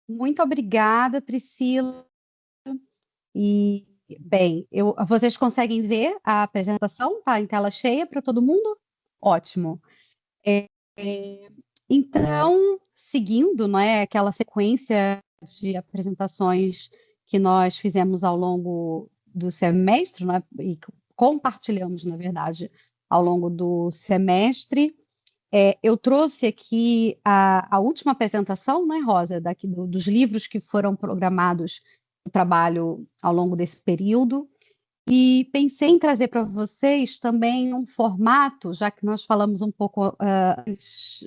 Muito obrigada, Priscila. E, bem, vocês conseguem ver a apresentação? Tá em tela cheia para todo mundo? Ótimo. É, é, então, seguindo, não é, aquela sequência de apresentações que nós fizemos ao longo do semestre, né, e compartilhamos, na verdade, ao longo do semestre. Eu trouxe aqui a última apresentação, né, Rosa, dos livros que foram programados no trabalho ao longo desse período, e pensei em trazer para vocês também um formato, já que nós falamos um pouco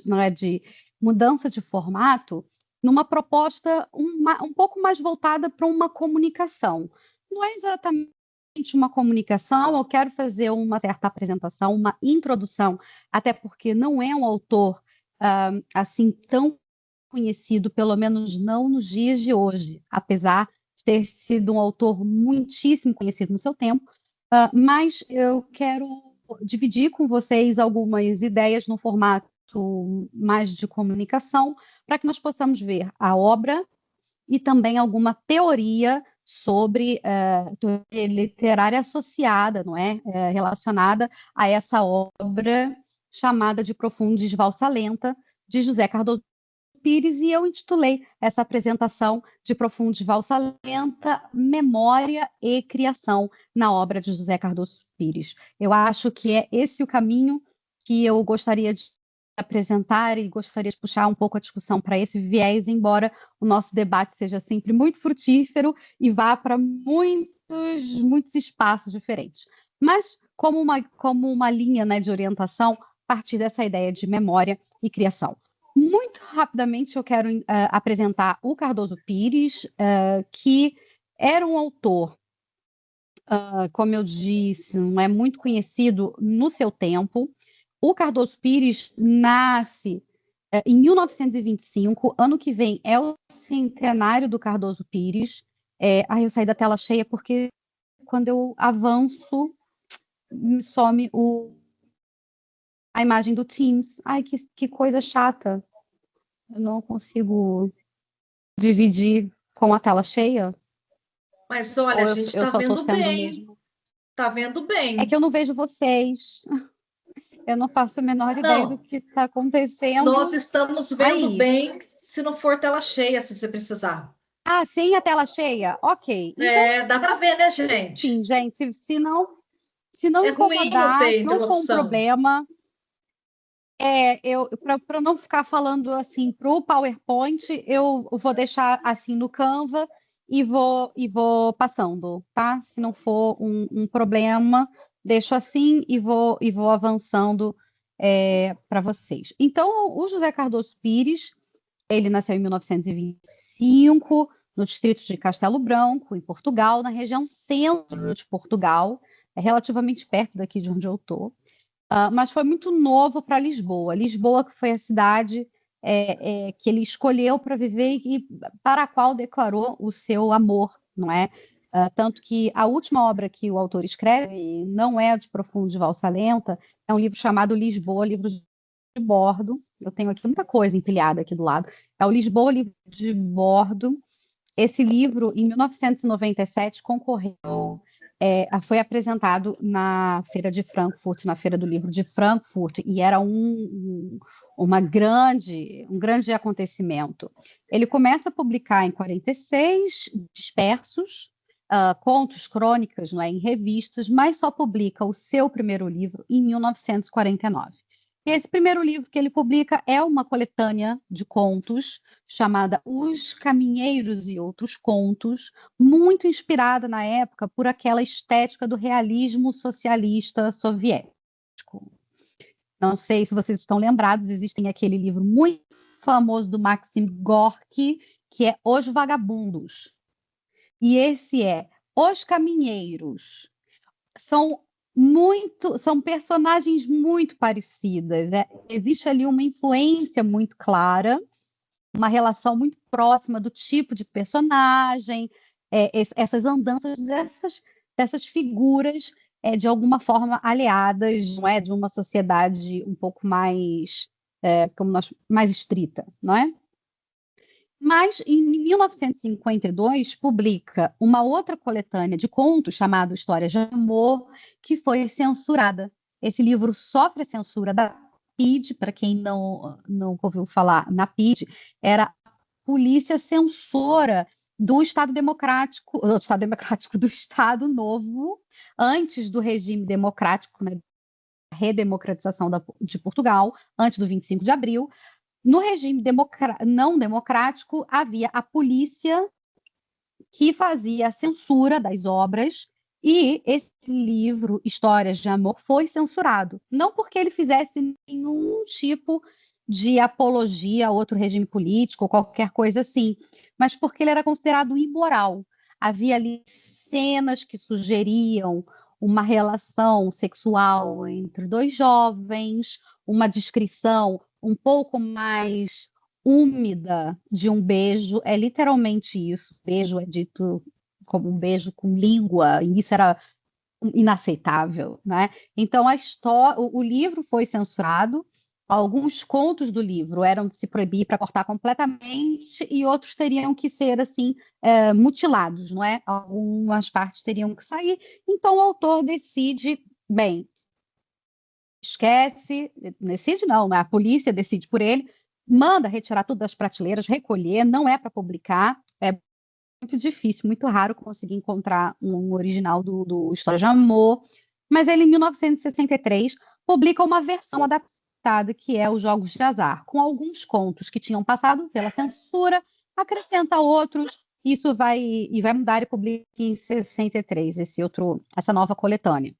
não é, de mudança de formato, numa proposta um pouco mais voltada para uma comunicação. Não é exatamente uma comunicação, eu quero fazer uma certa apresentação, uma introdução, até porque não é um autor assim tão conhecido, pelo menos não nos dias de hoje, apesar de ter sido um autor muitíssimo conhecido no seu tempo, mas eu quero dividir com vocês algumas ideias no formato mais de comunicação, para que nós possamos ver a obra e também alguma teoria sobre teoria literária associada, não é? Relacionada a essa obra chamada de Profundis Valsa Lenta, de José Cardoso Pires, e eu intitulei essa apresentação de Profundis Valsa Lenta, Memória e Criação, na obra de José Cardoso Pires. Eu acho que é esse o caminho que eu gostaria de apresentar e gostaria de puxar um pouco a discussão para esse viés, embora o nosso debate seja sempre muito frutífero e vá para muitos espaços diferentes. Mas como uma linha, né, de orientação, a partir dessa ideia de memória e criação. Muito rapidamente, eu quero apresentar o Cardoso Pires, que era um autor, como eu disse, não é muito conhecido no seu tempo. O Cardoso Pires nasce em 1925, ano que vem é o centenário do Cardoso Pires. Eu saí da tela cheia porque quando eu avanço, some a imagem do Teams. Ai, que coisa chata. Eu não consigo dividir com a tela cheia? Mas olha, Ou a eu, gente eu está só estou vendo sendo bem, mesmo? está vendo É bem. que eu não vejo vocês. Eu não faço a menor ideia do Não, que está nós acontecendo estamos vendo aí. bem se não for tela cheia, se você precisar. Ah, sim, a tela cheia? Ok. Então, É, dá para ver, né, gente? sim, gente. Se não É ruim não incomodar, ter se não for um interrupção. problema, para não ficar falando assim para o PowerPoint, eu vou deixar assim no Canva e vou passando, tá? Se não for um problema, deixo assim e vou avançando para vocês. Então, o José Cardoso Pires, ele nasceu em 1925, no distrito de Castelo Branco, em Portugal, na região centro de Portugal, é relativamente perto daqui de onde eu estou. Mas foi muito novo para Lisboa. Lisboa, que foi a cidade que ele escolheu para viver e para a qual declarou o seu amor, não é? Tanto que a última obra que o autor escreve não é a de Profundo de Valsa Lenta, é um livro chamado Lisboa, livro de bordo. Eu tenho aqui muita coisa empilhada aqui do lado. É o Lisboa, livro de bordo. Esse livro, em 1997, concorreu, foi apresentado na Feira de Frankfurt, na Feira do Livro de Frankfurt, e era um grande acontecimento. Ele começa a publicar em 46, dispersos, contos, crônicas, não é, em revistas, mas só publica o seu primeiro livro em 1949. E esse primeiro livro que ele publica é uma coletânea de contos chamada Os Caminheiros e Outros Contos, muito inspirada na época por aquela estética do realismo socialista soviético. Não sei se vocês estão lembrados, existem aquele livro muito famoso do Maxim Gorky, que é Os Vagabundos. E esse é Os Caminheiros. São são personagens muito parecidas. Existe ali uma influência muito clara, uma relação muito próxima do tipo de personagem, essas andanças dessas figuras, de alguma forma aliadas, não é, de uma sociedade um pouco mais, mais estrita, não é? Mas, em 1952, publica uma outra coletânea de contos chamada Histórias de Amor, que foi censurada. Esse livro sofre a censura da PIDE, para quem não ouviu falar, na PIDE, era a polícia censora do Estado Novo, antes do regime democrático, né, redemocratização de Portugal, antes do 25 de abril. No regime não democrático, havia a polícia que fazia a censura das obras, e esse livro, Histórias de Amor, foi censurado. Não porque ele fizesse nenhum tipo de apologia a outro regime político ou qualquer coisa assim, mas porque ele era considerado imoral. Havia ali cenas que sugeriam uma relação sexual entre dois jovens, uma descrição um pouco mais úmida de um beijo, é literalmente isso. Beijo é dito como um beijo com língua, e isso era inaceitável, né? Então o livro foi censurado, alguns contos do livro eram de se proibir para cortar completamente, e outros teriam que ser assim mutilados, não é? Algumas partes teriam que sair. Então o autor decide, bem, esquece, decide não, né? A polícia decide por ele, manda retirar tudo das prateleiras, recolher, não é para publicar, é muito difícil, muito raro conseguir encontrar um original do História de Amor, mas ele, em 1963, publica uma versão adaptada, que é Os Jogos de Azar, com alguns contos que tinham passado pela censura, acrescenta outros, isso vai mudar e publica em 63, essa nova coletânea.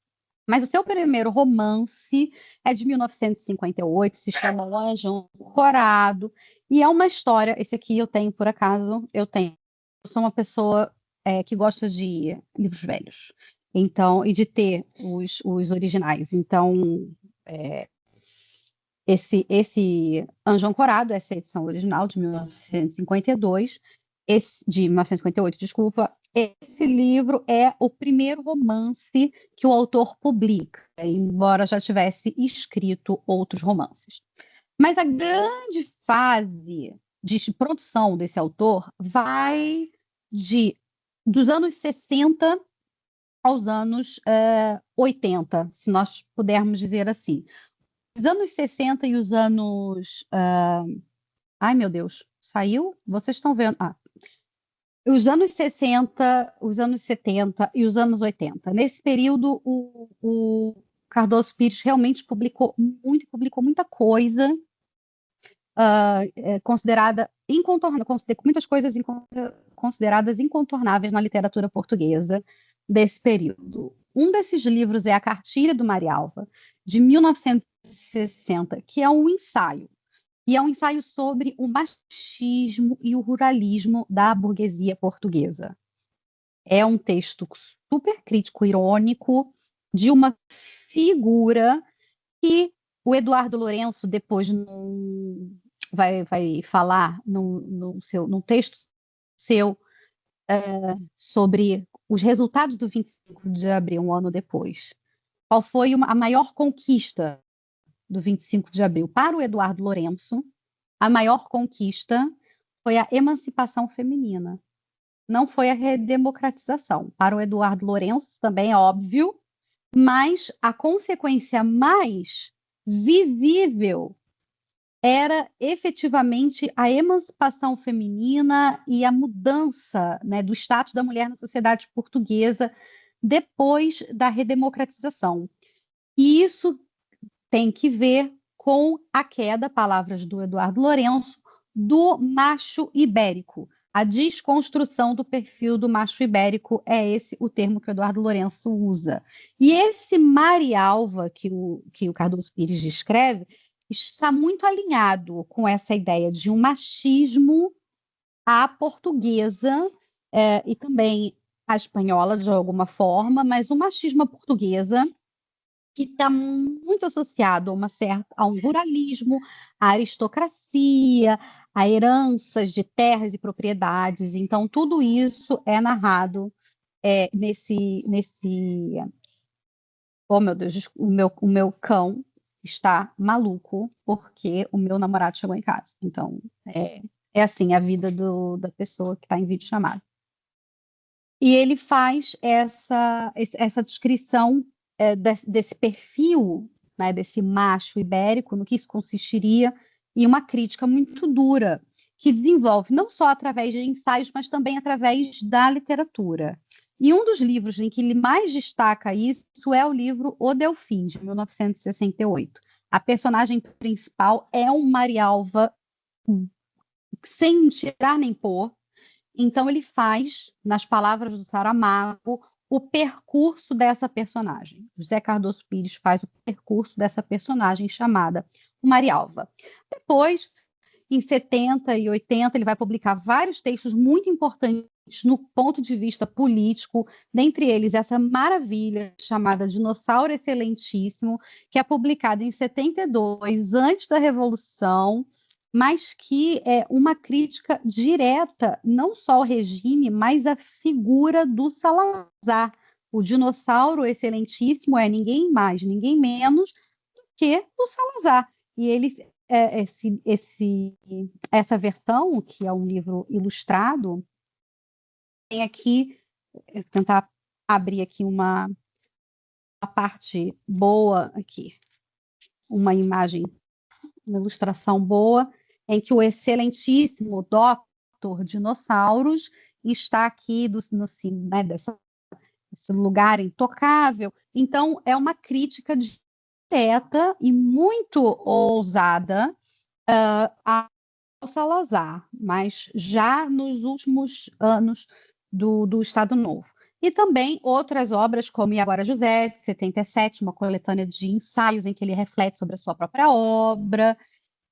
Mas o seu primeiro romance é de 1958, se chama O Anjo Corado, e é uma história. Esse aqui eu tenho, por acaso, eu tenho. Eu sou uma pessoa que gosta de livros velhos, então, e de ter os originais. Então, é, esse Anjo Ancorado, essa edição original de 1952, de 1958, desculpa, esse livro é o primeiro romance que o autor publica, embora já tivesse escrito outros romances. Mas a grande fase de produção desse autor vai dos anos 60 aos anos 80, se nós pudermos dizer assim. Os anos 60 e os anos. Ai, meu Deus, saiu? Vocês estão vendo? Os anos 60, os anos 70 e os anos 80. Nesse período, o Cardoso Pires realmente publicou muita coisa considerada incontornável, muitas coisas consideradas incontornáveis na literatura portuguesa desse período. Um desses livros é A Cartilha do Marialva, de 1960, que é um ensaio. E é um ensaio sobre o machismo e o ruralismo da burguesia portuguesa. É um texto super crítico, irônico, de uma figura que o Eduardo Lourenço depois vai falar num texto seu sobre os resultados do 25 de abril, um ano depois. Qual foi a maior conquista do 25 de abril? Para o Eduardo Lourenço, a maior conquista foi a emancipação feminina, não foi a redemocratização. Para o Eduardo Lourenço, também é óbvio, mas a consequência mais visível era efetivamente a emancipação feminina e a mudança, né, do status da mulher na sociedade portuguesa depois da redemocratização. E isso tem que ver com a queda, palavras do Eduardo Lourenço, do macho ibérico. A desconstrução do perfil do macho ibérico é esse o termo que o Eduardo Lourenço usa. E esse Marialva que o Cardoso Pires descreve está muito alinhado com essa ideia de um machismo à portuguesa e também à espanhola, de alguma forma, mas o machismo à portuguesa que está muito associado a um ruralismo, à aristocracia, a heranças de terras e propriedades. Então, tudo isso é narrado nesse. Oh, meu Deus, o meu cão está maluco porque o meu namorado chegou em casa. Então, É assim, a vida da pessoa que está em videochamada. E ele faz essa descrição desse perfil, né, desse macho ibérico, no que isso consistiria, e uma crítica muito dura, que desenvolve não só através de ensaios, mas também através da literatura. E um dos livros em que ele mais destaca isso é o livro O Delfim, de 1968. A personagem principal é um Marialva sem tirar nem pôr. Então ele faz, nas palavras do Saramago, o percurso dessa personagem. José Cardoso Pires faz o percurso dessa personagem chamada Marialva. Depois, em 70 e 80, ele vai publicar vários textos muito importantes no ponto de vista político, dentre eles essa maravilha chamada Dinossauro Excelentíssimo, que é publicado em 72, antes da Revolução, mas que é uma crítica direta, não só ao regime, mas à figura do Salazar. O Dinossauro Excelentíssimo é ninguém mais, ninguém menos do que o Salazar. E ele, essa versão, que é um livro ilustrado, tem aqui, tentar abrir aqui uma parte boa aqui, uma imagem, uma ilustração boa, em que o excelentíssimo Dr. Dinossauros está aqui né, desse lugar intocável. Então, é uma crítica direta e muito ousada ao Salazar, mas já nos últimos anos do Estado Novo. E também outras obras, como E Agora José, de 77, uma coletânea de ensaios em que ele reflete sobre a sua própria obra,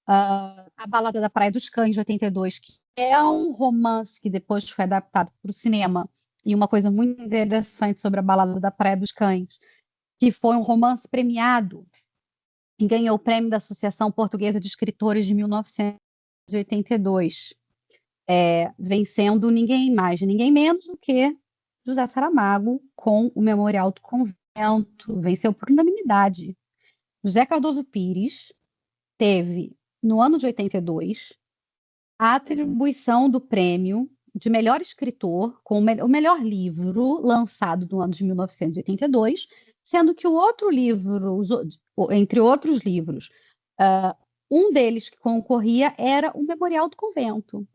A Balada da Praia dos Cães, de 82, que é um romance que depois foi adaptado para o cinema, e uma coisa muito interessante sobre A Balada da Praia dos Cães, que foi um romance premiado e ganhou o prêmio da Associação Portuguesa de Escritores de 1982, vencendo ninguém mais, ninguém menos do que José Saramago com o Memorial do Convento. Venceu por unanimidade. José Cardoso Pires teve, no ano de 82, a atribuição do prêmio de melhor escritor com o melhor livro lançado no ano de 1982, sendo que o outro livro, entre outros livros, um deles que concorria era o Memorial do Convento.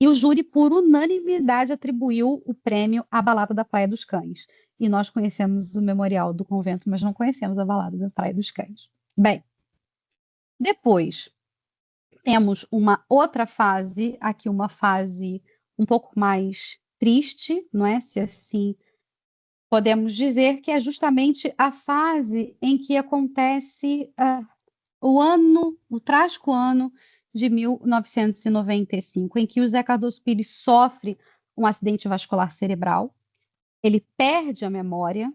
E o júri, por unanimidade, atribuiu o prêmio à Balada da Praia dos Cães. E nós conhecemos o Memorial do Convento, mas não conhecemos a Balada da Praia dos Cães. Bem, depois temos uma outra fase, aqui uma fase um pouco mais triste, não é? Se assim podemos dizer, que é justamente a fase em que acontece o trágico ano de 1995, em que o Zé Cardoso Pires sofre um acidente vascular cerebral, ele perde a memória,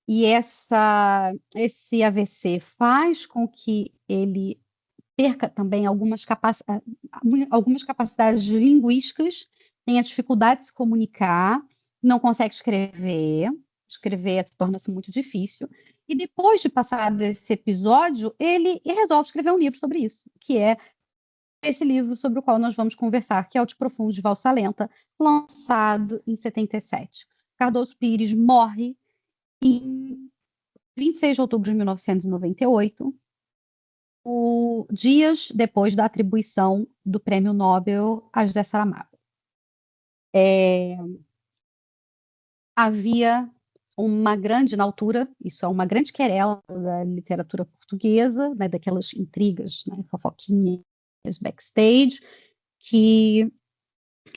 e esse AVC faz com que ele perca também algumas capacidades linguísticas, tenha dificuldade de se comunicar, não consegue escrever torna-se muito difícil, e depois de passar desse episódio, ele resolve escrever um livro sobre isso, que é esse livro sobre o qual nós vamos conversar, que é o De Profundo, de Valsa Lenta, lançado em 77. Cardoso Pires morre em 26 de outubro de 1998, dias depois da atribuição do Prêmio Nobel a José Saramago. Havia uma grande, na altura, isso é uma grande querela da literatura portuguesa, né, daquelas intrigas, né, fofoquinhas, backstage, que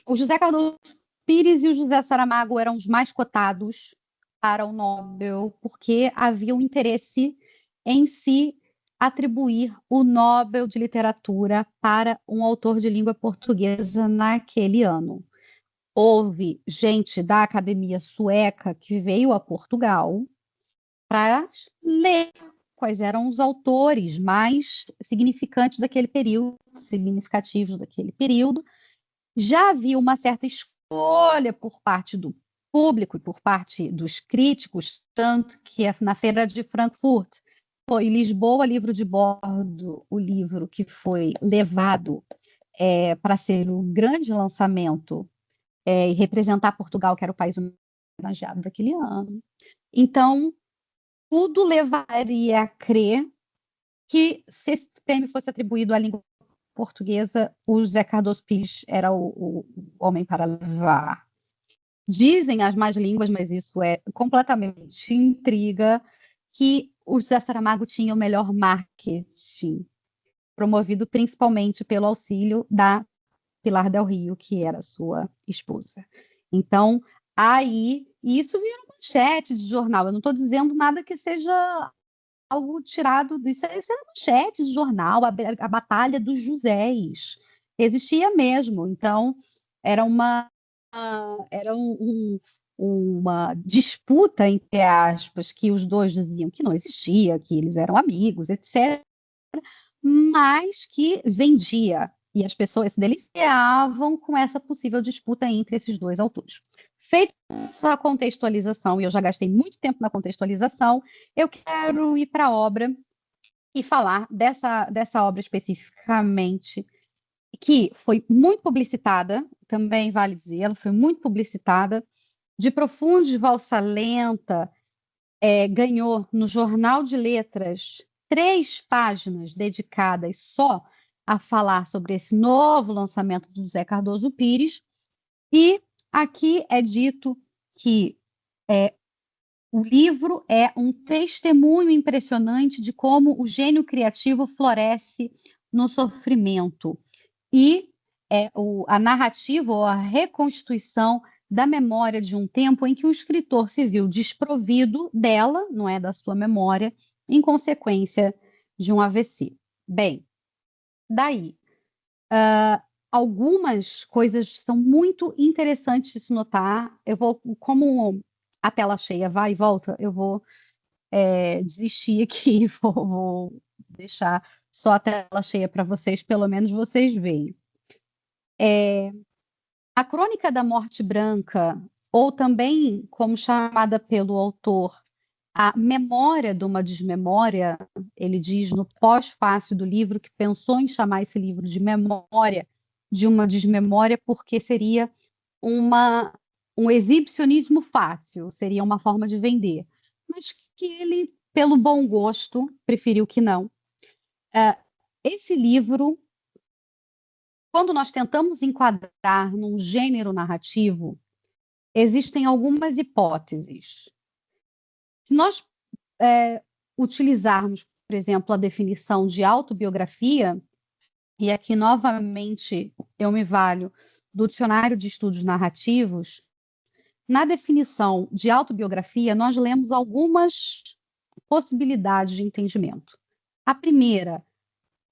o José Cardoso Pires e o José Saramago eram os mais cotados para o Nobel, porque havia um interesse em se atribuir o Nobel de Literatura para um autor de língua portuguesa naquele ano. Houve gente da Academia Sueca que veio a Portugal para ler quais eram os autores mais significantes daquele período, significativos daquele período. Já havia uma certa escolha por parte do público e por parte dos críticos, tanto que na Feira de Frankfurt foi Lisboa, livro de bordo, o livro que foi levado para ser o grande lançamento e representar Portugal, que era o país homenageado daquele ano. Então, tudo levaria a crer que, se esse prêmio fosse atribuído à língua portuguesa, o José Cardoso Pires era o homem para levar. Dizem as más línguas, mas isso é completamente intriga, que o José Saramago tinha o melhor marketing, promovido principalmente pelo auxílio da Pilar del Rio, que era sua esposa. Então, aí, isso virou manchete de jornal. Eu não estou dizendo nada que seja algo tirado disso. Isso era manchete de jornal, a Batalha dos Josés. Existia mesmo. Então, era uma disputa, entre aspas, que os dois diziam que não existia, que eles eram amigos, etc., mas que vendia. E as pessoas se deliciavam com essa possível disputa entre esses dois autores. Feita essa contextualização, e eu já gastei muito tempo na contextualização, eu quero ir para a obra e falar dessa obra especificamente, que foi muito publicitada, também vale dizer, ela foi muito publicitada, de Profundos, Valsa Lenta, ganhou no Jornal de Letras 3 páginas dedicadas só a falar sobre esse novo lançamento do José Cardoso Pires, e aqui é dito que o livro é um testemunho impressionante de como o gênio criativo floresce no sofrimento, e a narrativa ou a reconstituição da memória de um tempo em que o escritor se viu desprovido dela, não é da sua memória, em consequência de um AVC. Bem, daí, algumas coisas são muito interessantes de se notar. Eu vou, como a tela cheia vai e volta, eu vou desistir aqui, vou deixar só a tela cheia para vocês, pelo menos vocês veem. A Crônica da Morte Branca, ou também, como chamada pelo autor, a Memória de uma Desmemória, ele diz no pós-fácio do livro que pensou em chamar esse livro de Memória de uma Desmemória porque seria um exibicionismo fácil, seria uma forma de vender, mas que ele, pelo bom gosto, preferiu que não. Esse livro, quando nós tentamos enquadrar num gênero narrativo, existem algumas hipóteses. Se nós utilizarmos, por exemplo, a definição de autobiografia, e aqui novamente eu me valho do Dicionário de Estudos Narrativos, na definição de autobiografia, nós lemos algumas possibilidades de entendimento. A primeira,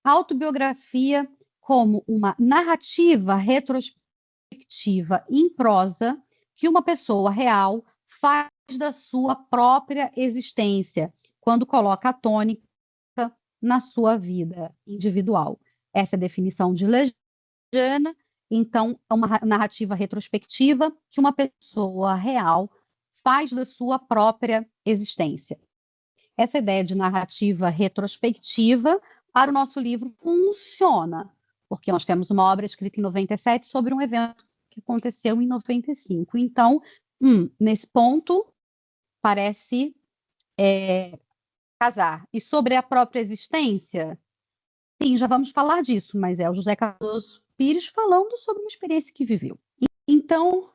autobiografia como uma narrativa retrospectiva em prosa que uma pessoa real faz da sua própria existência, quando coloca a tônica na sua vida individual. Essa é a definição de Lejeune. Então, é uma narrativa retrospectiva que uma pessoa real faz da sua própria existência. Essa ideia de narrativa retrospectiva para o nosso livro funciona, porque nós temos uma obra escrita em 97 sobre um evento que aconteceu em 95. Então, nesse ponto, parece casar. E sobre a própria existência, sim, já vamos falar disso, mas é o José Cardoso Pires falando sobre uma experiência que viveu. Então,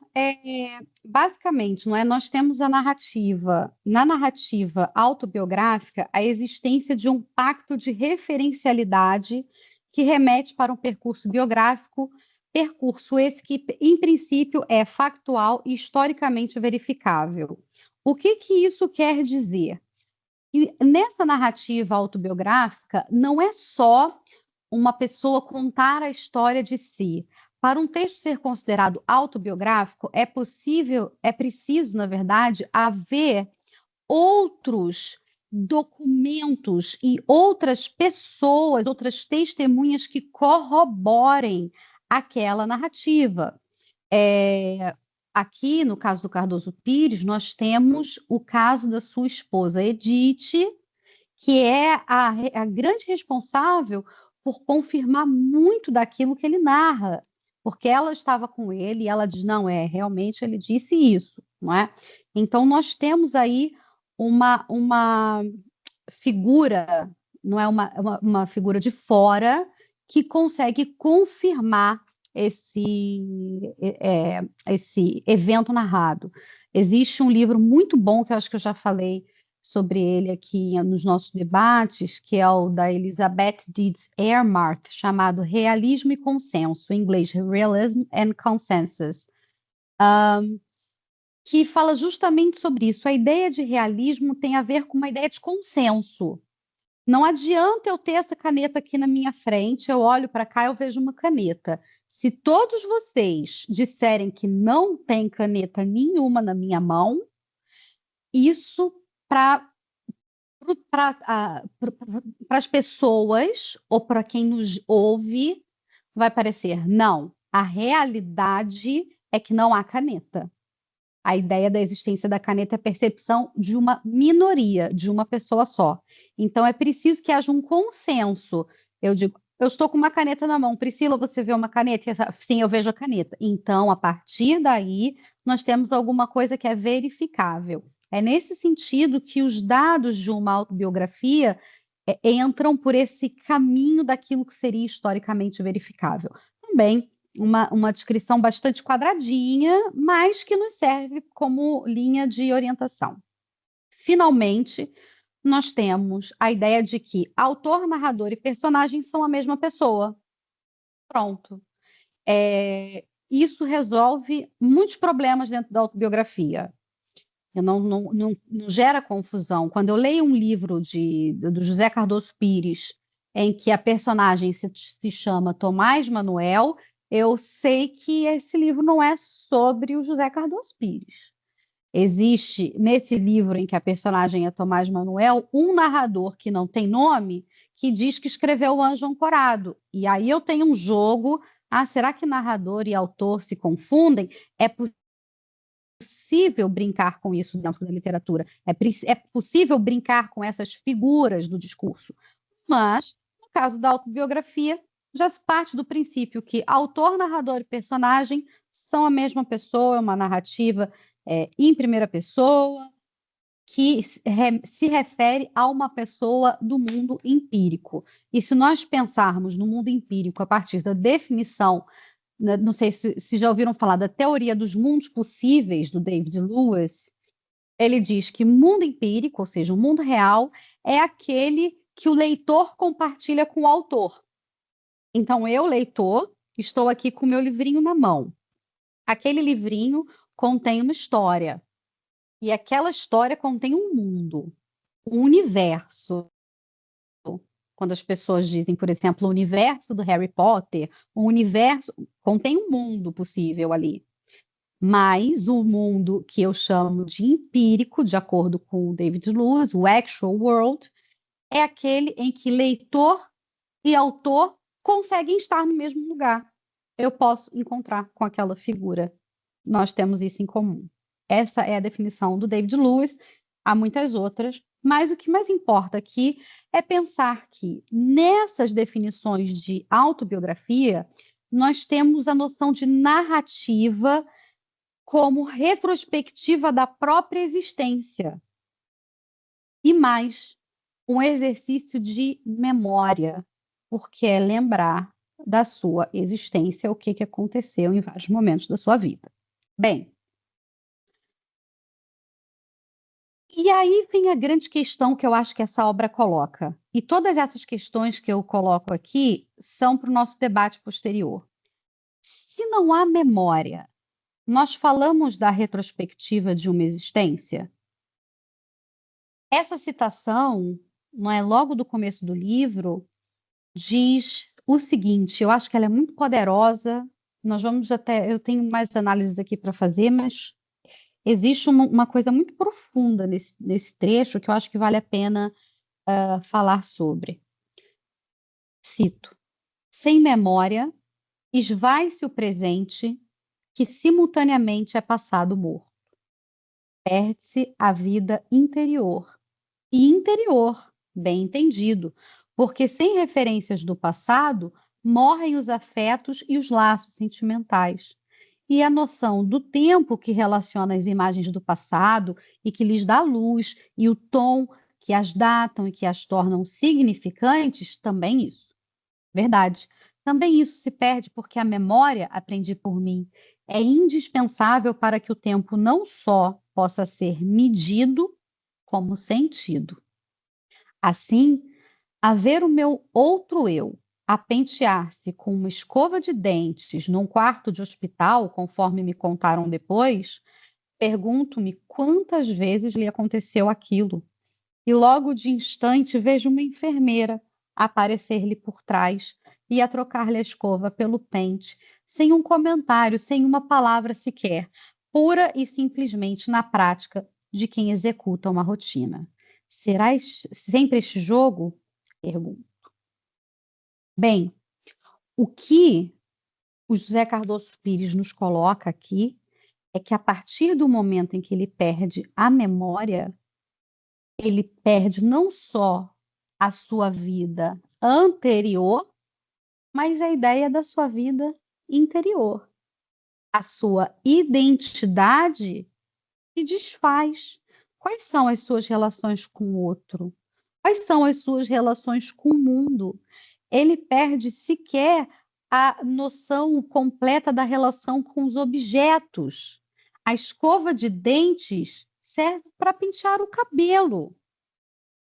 basicamente, não é? Nós temos na narrativa autobiográfica, a existência de um pacto de referencialidade que remete para um percurso biográfico, percurso esse que, em princípio, é factual e historicamente verificável. O que isso quer dizer? E nessa narrativa autobiográfica, não é só uma pessoa contar a história de si. Para um texto ser considerado autobiográfico, é preciso, na verdade, haver outros documentos e outras pessoas, outras testemunhas que corroborem aquela narrativa. Aqui, no caso do Cardoso Pires, nós temos o caso da sua esposa Edith, que é a grande responsável por confirmar muito daquilo que ele narra, porque ela estava com ele e ela diz, não, realmente ele disse isso, não é? Então, nós temos aí uma figura, não é uma figura de fora, que consegue confirmar esse evento narrado. Existe um livro muito bom, que eu acho que eu já falei sobre ele aqui nos nossos debates, que é o da Elizabeth Deeds Earmart, chamado Realismo e Consenso, em inglês, Realism and Consensus, que fala justamente sobre isso. A ideia de realismo tem a ver com uma ideia de consenso. Não adianta eu ter essa caneta aqui na minha frente, eu olho para cá, eu vejo uma caneta. Se todos vocês disserem que não tem caneta nenhuma na minha mão, isso para as pessoas ou para quem nos ouve vai parecer, não, a realidade é que não há caneta. A ideia da existência da caneta é a percepção de uma minoria, de uma pessoa só. Então, é preciso que haja um consenso. Eu digo, eu estou com uma caneta na mão. Priscila, você vê uma caneta? Sim, eu vejo a caneta. Então, a partir daí, nós temos alguma coisa que é verificável. É nesse sentido que os dados de uma autobiografia entram por esse caminho daquilo que seria historicamente verificável. Também uma descrição bastante quadradinha, mas que nos serve como linha de orientação. Finalmente, nós temos a ideia de que autor, narrador e personagem são a mesma pessoa. Pronto. Isso resolve muitos problemas dentro da autobiografia. Não gera confusão. Quando eu leio um livro do José Cardoso Pires, em que a personagem se chama Tomás Manuel, eu sei que esse livro não é sobre o José Cardoso Pires. Existe, nesse livro em que a personagem é Tomás Manuel, um narrador que não tem nome, que diz que escreveu O Anjo Ancorado. E aí eu tenho um jogo, será que narrador e autor se confundem? É possível brincar com isso dentro da literatura, é possível brincar com essas figuras do discurso. Mas, no caso da autobiografia, já se parte do princípio que autor, narrador e personagem são a mesma pessoa, uma narrativa em primeira pessoa, que se refere a uma pessoa do mundo empírico. E se nós pensarmos no mundo empírico a partir da definição, não sei se já ouviram falar da teoria dos mundos possíveis, do David Lewis, ele diz que mundo empírico, ou seja, o mundo real, é aquele que o leitor compartilha com o autor. Então, eu, leitor, estou aqui com o meu livrinho na mão. Aquele livrinho contém uma história. E aquela história contém um mundo, um universo. Quando as pessoas dizem, por exemplo, o universo do Harry Potter, o universo contém um mundo possível ali. Mas o mundo que eu chamo de empírico, de acordo com o David Lewis, o actual world, é aquele em que leitor e autor conseguem estar no mesmo lugar. Eu posso encontrar com aquela figura. Nós temos isso em comum. Essa é a definição do David Lewis. Há muitas outras, mas o que mais importa aqui é pensar que nessas definições de autobiografia, nós temos a noção de narrativa como retrospectiva da própria existência. E mais, um exercício de memória, porque é lembrar da sua existência, o que aconteceu em vários momentos da sua vida. Bem, e aí vem a grande questão que eu acho que essa obra coloca. E todas essas questões que eu coloco aqui são para o nosso debate posterior. Se não há memória, nós falamos da retrospectiva de uma existência? Essa citação, não é, logo do começo do livro, diz o seguinte, eu acho que ela é muito poderosa, eu tenho mais análises aqui para fazer, mas existe uma coisa muito profunda nesse trecho que eu acho que vale a pena falar sobre. Cito: sem memória, esvai-se o presente, que simultaneamente é passado morto. Perde-se a vida interior. E interior, bem entendido, porque sem referências do passado, morrem os afetos e os laços sentimentais. E a noção do tempo que relaciona as imagens do passado e que lhes dá luz, e o tom que as datam e que as tornam significantes, também isso. Verdade. Também isso se perde porque a memória, aprendi por mim, é indispensável para que o tempo não só possa ser medido, como sentido. Assim, haver o meu outro eu a pentear-se com uma escova de dentes num quarto de hospital, conforme me contaram depois, pergunto-me quantas vezes lhe aconteceu aquilo. E logo de instante vejo uma enfermeira aparecer-lhe por trás e a trocar-lhe a escova pelo pente, sem um comentário, sem uma palavra sequer, pura e simplesmente na prática de quem executa uma rotina. Será sempre este jogo? Pergunto. Bem, o que o José Cardoso Pires nos coloca aqui é que a partir do momento em que ele perde a memória, ele perde não só a sua vida anterior, mas a ideia da sua vida interior. A sua identidade se desfaz. Quais são as suas relações com o outro? Quais são as suas relações com o mundo? Ele perde sequer a noção completa da relação com os objetos. A escova de dentes serve para pentear o cabelo,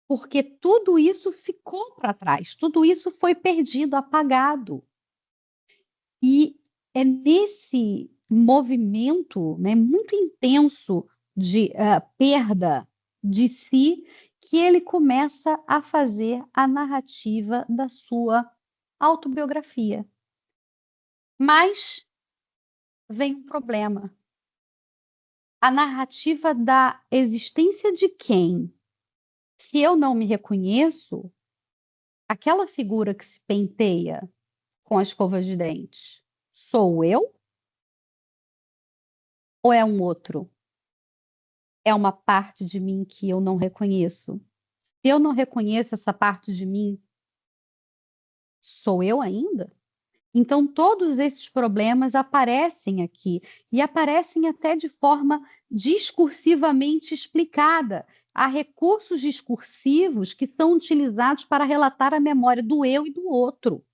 porque tudo isso ficou para trás, tudo isso foi perdido, apagado. E é nesse movimento, né, muito intenso de perda de si que ele começa a fazer a narrativa da sua autobiografia. Mas vem um problema. A narrativa da existência de quem? Se eu não me reconheço, aquela figura que se penteia com a escova de dentes, sou eu ou é um outro? É uma parte de mim que eu não reconheço. Se eu não reconheço essa parte de mim, sou eu ainda? Então, todos esses problemas aparecem aqui e aparecem até de forma discursivamente explicada. Há recursos discursivos que são utilizados para relatar a memória do eu e do outro.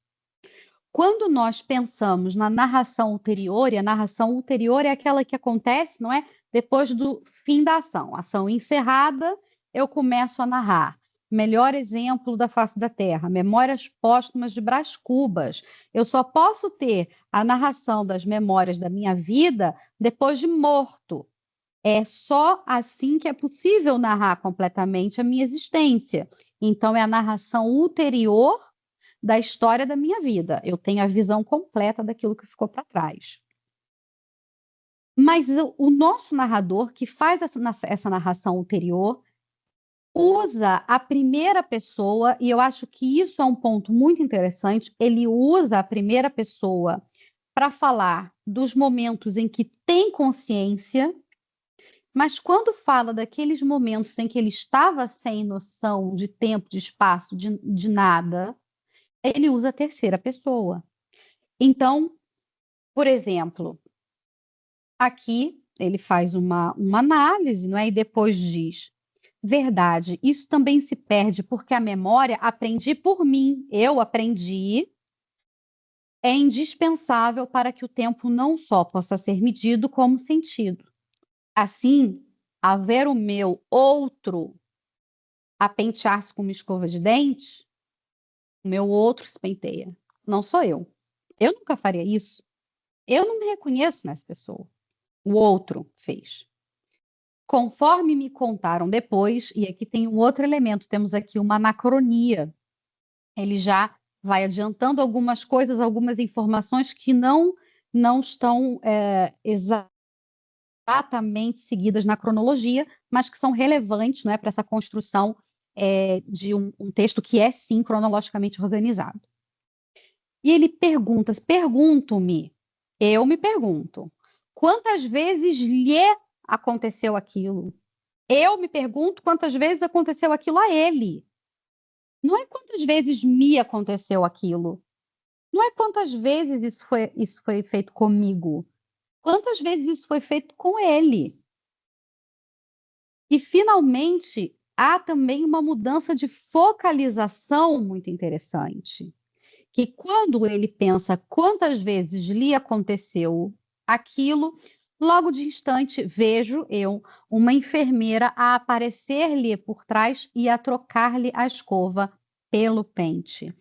Quando nós pensamos na narração ulterior, e a narração ulterior é aquela que acontece, não é? Depois do fim da ação. Ação encerrada, eu começo a narrar. Melhor exemplo da face da Terra, Memórias Póstumas de Brás Cubas. Eu só posso ter a narração das memórias da minha vida depois de morto. É só assim que é possível narrar completamente a minha existência. Então, é a narração ulterior da história da minha vida. Eu tenho a visão completa daquilo que ficou para trás. Mas o nosso narrador, que faz essa narração ulterior, usa a primeira pessoa, e eu acho que isso é um ponto muito interessante. Ele usa a primeira pessoa para falar dos momentos em que tem consciência, mas quando fala daqueles momentos em que ele estava sem noção de tempo, de espaço, de nada, ele usa a terceira pessoa. Então, por exemplo, aqui ele faz uma análise, não é? E depois diz: verdade, isso também se perde porque a memória aprendi por mim, eu aprendi, é indispensável para que o tempo não só possa ser medido, como sentido. Assim, haver o meu outro a pentear-se com uma escova de dente, o meu outro se penteia. Não sou eu. Eu nunca faria isso. Eu não me reconheço nessa pessoa. O outro fez. Conforme me contaram depois, e aqui tem um outro elemento, temos aqui uma anacronia. Ele já vai adiantando algumas coisas, algumas informações que não estão exatamente seguidas na cronologia, mas que são relevantes, né, para essa construção de um texto que é, sim, cronologicamente organizado. E ele pergunto-me, eu me pergunto, quantas vezes lhe aconteceu aquilo? Eu me pergunto quantas vezes aconteceu aquilo a ele. Não é quantas vezes me aconteceu aquilo. Não é quantas vezes isso foi feito comigo. Quantas vezes isso foi feito com ele. E, finalmente, há também uma mudança de focalização muito interessante, que quando ele pensa quantas vezes lhe aconteceu aquilo, logo de instante vejo eu uma enfermeira a aparecer-lhe por trás e a trocar-lhe a escova pelo pente.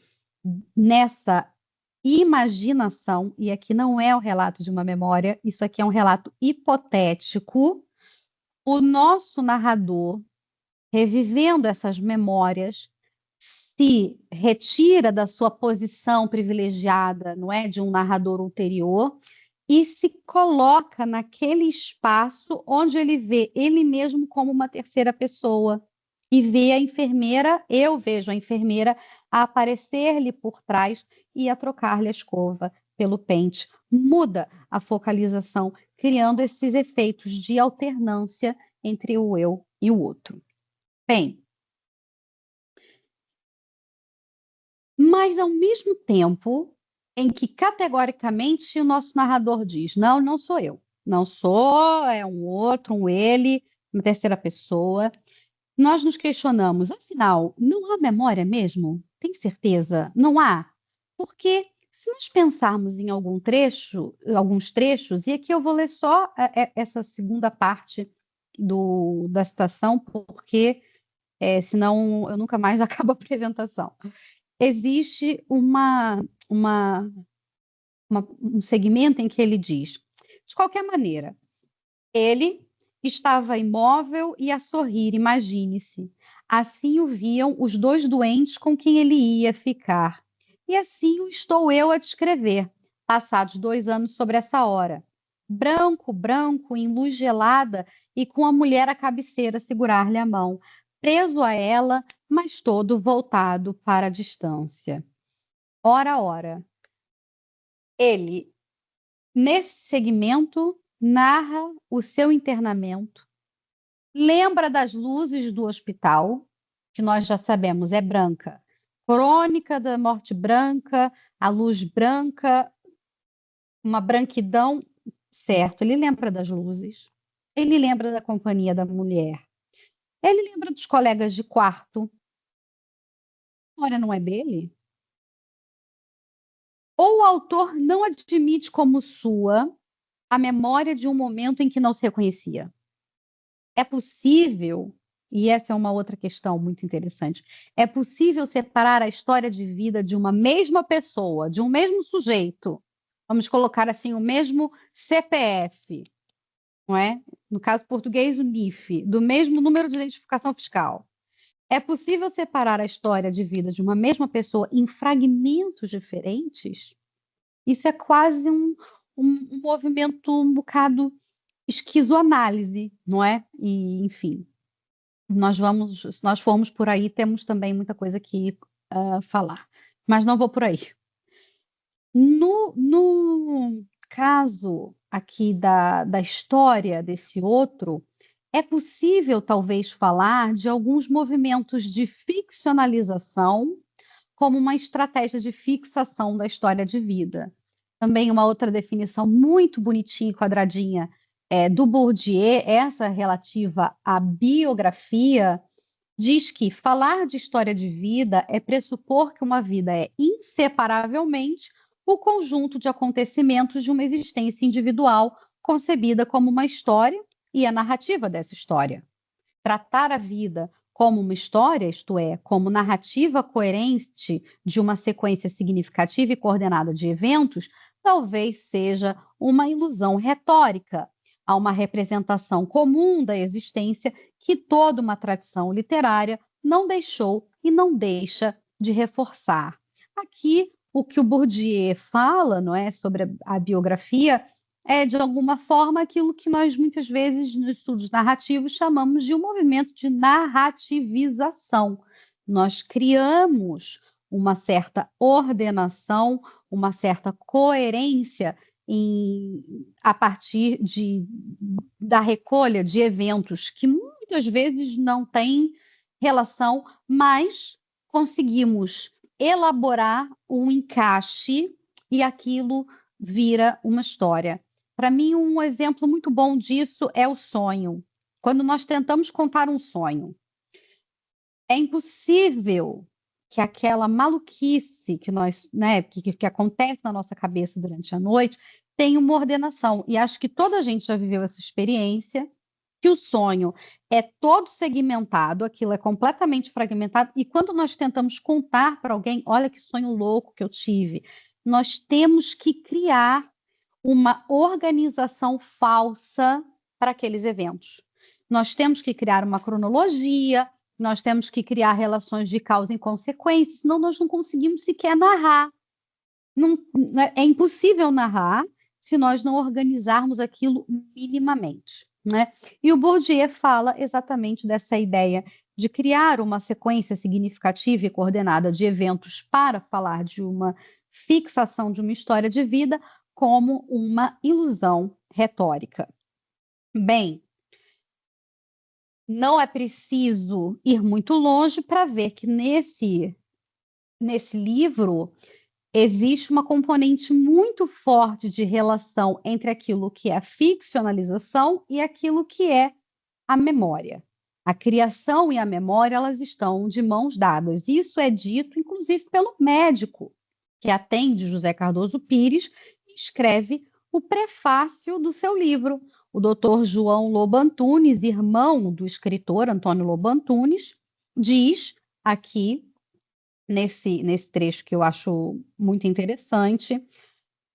Nessa imaginação, e aqui não é o relato de uma memória, isso aqui é um relato hipotético, o nosso narrador, revivendo essas memórias, se retira da sua posição privilegiada, não é, de um narrador ulterior, e se coloca naquele espaço onde ele vê ele mesmo como uma terceira pessoa e vê a enfermeira, eu vejo a enfermeira a aparecer-lhe por trás e a trocar-lhe a escova pelo pente. Muda a focalização, criando esses efeitos de alternância entre o eu e o outro. Bem, mas ao mesmo tempo em que categoricamente o nosso narrador diz: não, não sou eu, não sou, é um outro, um ele, uma terceira pessoa. Nós nos questionamos, afinal, não há memória mesmo? Tem certeza? Não há? Porque se nós pensarmos em alguns trechos, e aqui eu vou ler só essa segunda parte da citação, porque senão eu nunca mais acabo a apresentação. Existe um segmento em que ele diz: de qualquer maneira, ele estava imóvel e a sorrir, imagine-se. Assim o viam os dois doentes com quem ele ia ficar. E assim o estou eu a descrever, passados 2 anos sobre essa hora. Branco, branco, em luz gelada e com a mulher à cabeceira a segurar-lhe a mão, preso a ela, mas todo voltado para a distância. Ora, ora, ele, nesse segmento, narra o seu internamento, lembra das luzes do hospital, que nós já sabemos é branca, crônica da morte branca, a luz branca, uma branquidão, certo, ele lembra das luzes, ele lembra da companhia da mulher, ele lembra dos colegas de quarto, ora, não é dele? Ou o autor não admite como sua a memória de um momento em que não se reconhecia? É possível, e essa é uma outra questão muito interessante, é possível separar a história de vida de uma mesma pessoa, de um mesmo sujeito, vamos colocar assim, o mesmo CPF, não é? No caso português, o NIF, do mesmo número de identificação fiscal. É possível separar a história de vida de uma mesma pessoa em fragmentos diferentes? Isso é quase um movimento um bocado esquizoanálise, não é? E, enfim, se nós formos por aí, temos também muita coisa que falar, mas não vou por aí. No caso aqui da história desse outro, é possível talvez falar de alguns movimentos de ficcionalização como uma estratégia de fixação da história de vida. Também uma outra definição muito bonitinha e quadradinha do Bourdieu, essa relativa à biografia, diz que falar de história de vida é pressupor que uma vida é inseparavelmente o conjunto de acontecimentos de uma existência individual concebida como uma história e a narrativa dessa história. Tratar a vida como uma história, isto é, como narrativa coerente de uma sequência significativa e coordenada de eventos, talvez seja uma ilusão retórica. Há uma representação comum da existência que toda uma tradição literária não deixou e não deixa de reforçar. Aqui, o que o Bourdieu fala, não é, sobre a biografia, é, de alguma forma, aquilo que nós muitas vezes nos estudos narrativos chamamos de um movimento de narrativização. Nós criamos uma certa ordenação, uma certa coerência a partir da recolha de eventos que muitas vezes não têm relação, mas conseguimos elaborar um encaixe e aquilo vira uma história. Para mim, um exemplo muito bom disso é o sonho. Quando nós tentamos contar um sonho, é impossível que aquela maluquice que nós, né, que acontece na nossa cabeça durante a noite tenha uma ordenação. E acho que toda a gente já viveu essa experiência, que o sonho é todo segmentado, aquilo é completamente fragmentado, e quando nós tentamos contar para alguém, olha que sonho louco que eu tive, nós temos que criar uma organização falsa para aqueles eventos. Nós temos que criar uma cronologia, nós temos que criar relações de causa e consequência, senão nós não conseguimos sequer narrar. É impossível narrar se nós não organizarmos aquilo minimamente, né? E o Bourdieu fala exatamente dessa ideia de criar uma sequência significativa e coordenada de eventos para falar de uma fixação de uma história de vida como uma ilusão retórica. Bem, não é preciso ir muito longe para ver que nesse livro existe uma componente muito forte de relação entre aquilo que é a ficcionalização e aquilo que é a memória. A criação e a memória, elas estão de mãos dadas. Isso é dito, inclusive, pelo médico que atende José Cardoso Pires e escreve o prefácio do seu livro. O doutor João Lobo Antunes, irmão do escritor Antônio Lobo Antunes, diz aqui nesse trecho que eu acho muito interessante: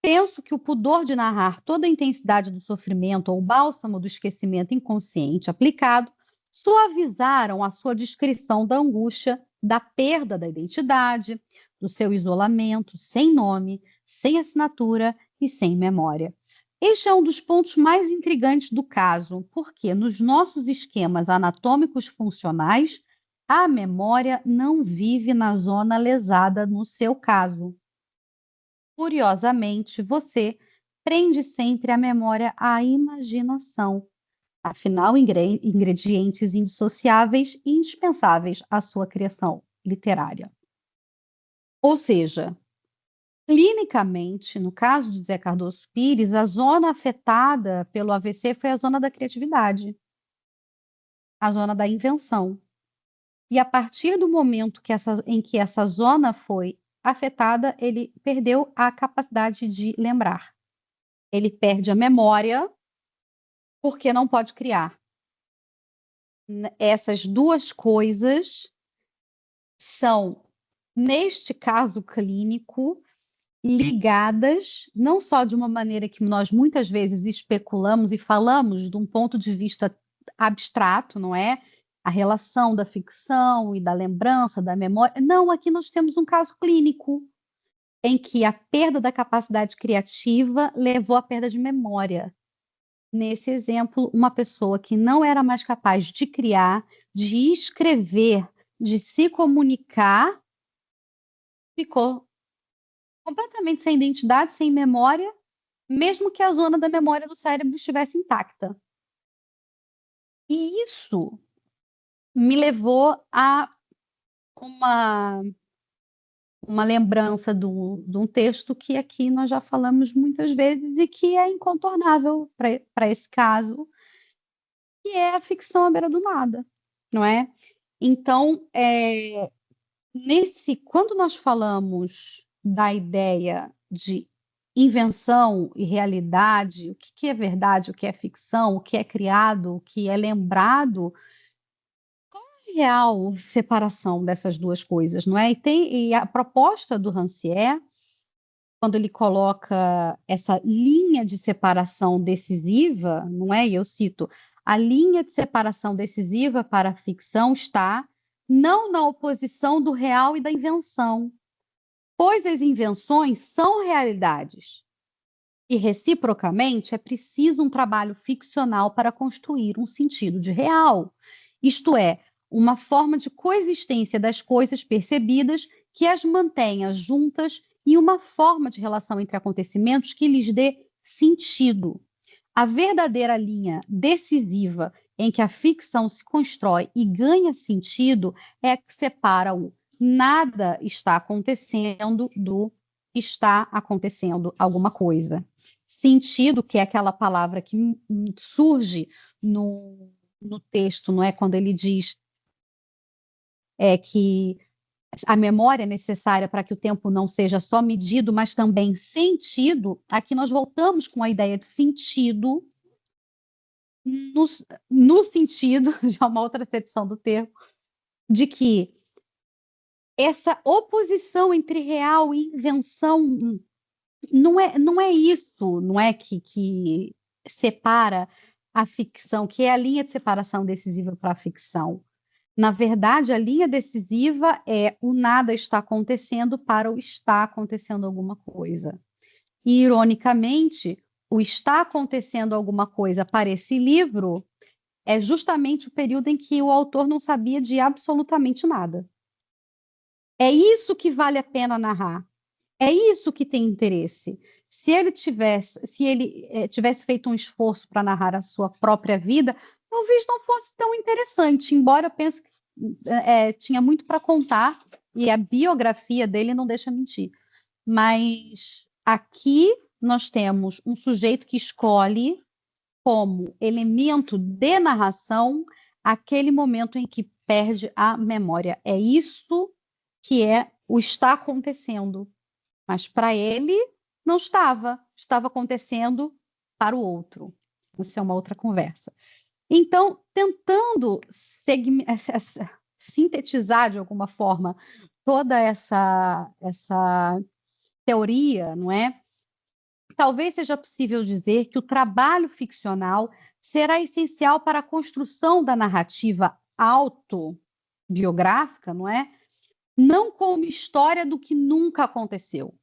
penso que o pudor de narrar toda a intensidade do sofrimento ou o bálsamo do esquecimento inconsciente aplicado suavizaram a sua descrição da angústia, da perda da identidade, do seu isolamento, sem nome, sem assinatura e sem memória. Este é um dos pontos mais intrigantes do caso, porque nos nossos esquemas anatômicos funcionais, a memória não vive na zona lesada no seu caso. Curiosamente, você prende sempre a memória à imaginação. Afinal, ingredientes indissociáveis e indispensáveis à sua criação literária. Ou seja, clinicamente, no caso de José Cardoso Pires, a zona afetada pelo AVC foi a zona da criatividade, a zona da invenção. E a partir do momento em que essa zona foi afetada, ele perdeu a capacidade de lembrar. Ele perde a memória porque não pode criar. Essas duas coisas são, neste caso clínico, ligadas, não só de uma maneira que nós muitas vezes especulamos e falamos de um ponto de vista abstrato, não é? A relação da ficção e da lembrança, da memória. Não, aqui nós temos um caso clínico em que a perda da capacidade criativa levou à perda de memória. Nesse exemplo, uma pessoa que não era mais capaz de criar, de escrever, de se comunicar, ficou completamente sem identidade, sem memória, mesmo que a zona da memória do cérebro estivesse intacta. E isso me levou a uma lembrança de um texto que aqui nós já falamos muitas vezes e que é incontornável para esse caso, que é a ficção à beira do nada, não é? Então, quando nós falamos da ideia de invenção e realidade, o que é verdade, o que é ficção, o que é criado, o que é lembrado, real separação dessas duas coisas, não é? E a proposta do Rancière, quando ele coloca essa linha de separação decisiva, não é? E eu cito: a linha de separação decisiva para a ficção está não na oposição do real e da invenção, pois as invenções são realidades. E, reciprocamente, é preciso um trabalho ficcional para construir um sentido de real. Isto é, uma forma de coexistência das coisas percebidas que as mantenha juntas e uma forma de relação entre acontecimentos que lhes dê sentido. A verdadeira linha decisiva em que a ficção se constrói e ganha sentido é a que separa o nada está acontecendo do está acontecendo alguma coisa. Sentido, que é aquela palavra que surge no texto, não é? Quando ele diz que a memória é necessária para que o tempo não seja só medido, mas também sentido. Aqui nós voltamos com a ideia de sentido, no, no sentido, já uma outra acepção do termo, de que essa oposição entre real e invenção não é isso, não é que separa a ficção, que é a linha de separação decisiva para a ficção. Na verdade, a linha decisiva é o nada está acontecendo para o está acontecendo alguma coisa. E, ironicamente, o está acontecendo alguma coisa para esse livro é justamente o período em que o autor não sabia de absolutamente nada. É isso que vale a pena narrar. É isso que tem interesse. Se ele tivesse feito um esforço para narrar a sua própria vida, talvez não fosse tão interessante, embora eu pense que tinha muito para contar, e a biografia dele não deixa mentir. Mas aqui nós temos um sujeito que escolhe como elemento de narração aquele momento em que perde a memória. É isso que o está acontecendo. Mas para ele não estava acontecendo para o outro. Isso é uma outra conversa. Então, tentando sintetizar de alguma forma toda essa teoria, não é? Talvez seja possível dizer que o trabalho ficcional será essencial para a construção da narrativa autobiográfica, não é? Não como história do que nunca aconteceu,